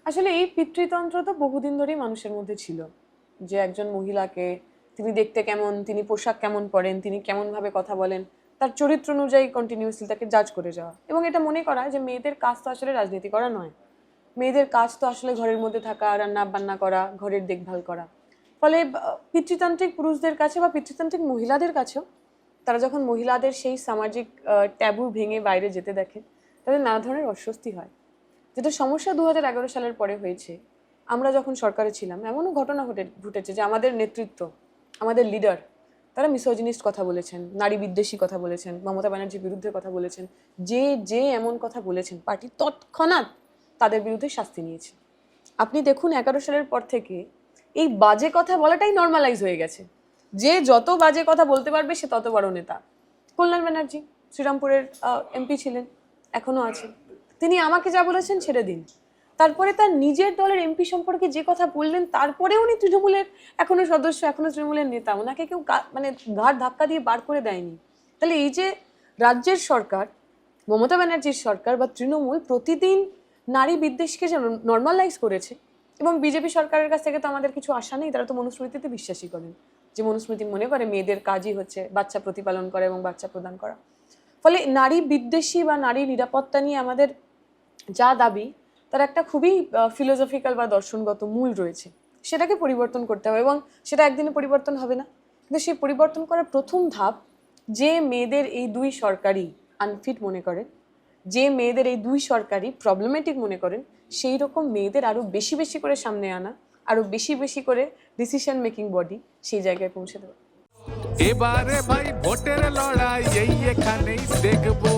আসলে এই পিতৃতন্ত্র তো বহুদিন ধরেই মানুষের মধ্যে ছিল, যে একজন মহিলাকে তিনি দেখতে কেমন, তিনি পোশাক কেমন পরেন, তিনি কেমন ভাবে কথা বলেন, তার চরিত্র অনুযায়ী কন্টিনিউসলি তাকে জাজ করে যাওয়া, এবং এটা মনে করা যে মেয়েদের কাজ তো আসলে রাজনীতি করা নয়, মেয়েদের কাজ তো আসলে ঘরের মধ্যে থাকা, রান্না বান্না করা, ঘরের দেখভাল করা। ফলে পিতৃতান্ত্রিক পুরুষদের কাছে বা পিতৃতান্ত্রিক মহিলাদের কাছেও তারা যখন মহিলাদের সেই সামাজিক ট্যাবু ভেঙে বাইরে যেতে দেখে, তাদের নানা ধরনের অস্বস্তি হয়। যেটা সমস্যা 2011 সালের পরে হয়েছে, আমরা যখন সরকারে ছিলাম এমনও ঘটনা ঘটেছে যে আমাদের নেতৃত্ব, আমাদের লিডার, তারা মিসোজিনিস্ট কথা বলেছেন, নারী বিদ্বেষী কথা বলেছেন, মমতা ব্যানার্জির বিরুদ্ধে কথা বলেছেন। যে এমন কথা বলেছেন, পার্টি তৎক্ষণাৎ তাদের বিরুদ্ধে শাস্তি নিয়েছে। আপনি দেখুন 11 সালের পর থেকে এই বাজে কথা বলাটাই নর্মালাইজ হয়ে গেছে। যে যত বাজে কথা বলতে পারবে সে তত বড় নেতা। কল্যাণ ব্যানার্জি শ্রীরামপুরের এমপি ছিলেন, এখনো আছেন। তিনি আমাকে যা বলেছেন ছেড়ে দিন, তারপরে তার নিজের দলের এমপি সম্পর্কে যে কথা বললেন, তারপরে উনি তৃণমূলের এখনো সদস্য, এখনো তৃণমূলের নেতা, ওনাকে কেউ মানে ঘাড় ধাক্কা দিয়ে বার করে দেয়নি। তাহলে এই যে রাজ্যের সরকার, মমতা ব্যানার্জির সরকার বা তৃণমূল প্রতিদিন নারী বিদ্বেষকে যে নর্মালাইজ করেছে, এবং বিজেপি সরকারের কাছ থেকে তো আমাদের কিছু আশা নেই, তারা তো মনুস্মৃতিতে বিশ্বাসী করেন, যে মনুস্মৃতি মনে করে মেয়েদের কাজই হচ্ছে বাচ্চা প্রতিপালন করা এবং বাচ্চা প্রদান করা। ফলে নারী বিদ্বেষী বা নারী নিরাপত্তা নিয়ে আমাদের যা দাবি, তার একটা খুবই ফিলোসফিক্যাল বা দর্শনগত মূল রয়েছে, সেটাকে পরিবর্তন করতে হবে, এবং সেটা একদিনে পরিবর্তন হবে না। কিন্তু সেই পরিবর্তন করার প্রথম ধাপ, যে মেয়েদের এই দুই সরকারই আনফিট মনে করেন, যে মেয়েদের এই দুই সরকারই প্রবলেমেটিক মনে করেন, সেই রকম মেয়েদের আরো বেশি বেশি করে সামনে আনা, আরো বেশি বেশি করে ডিসিশন মেকিং বডি সেই জায়গায় পৌঁছে দেওয়া। এবারে ভাই ভোটের লড়াই এই এখানেই দেখবো।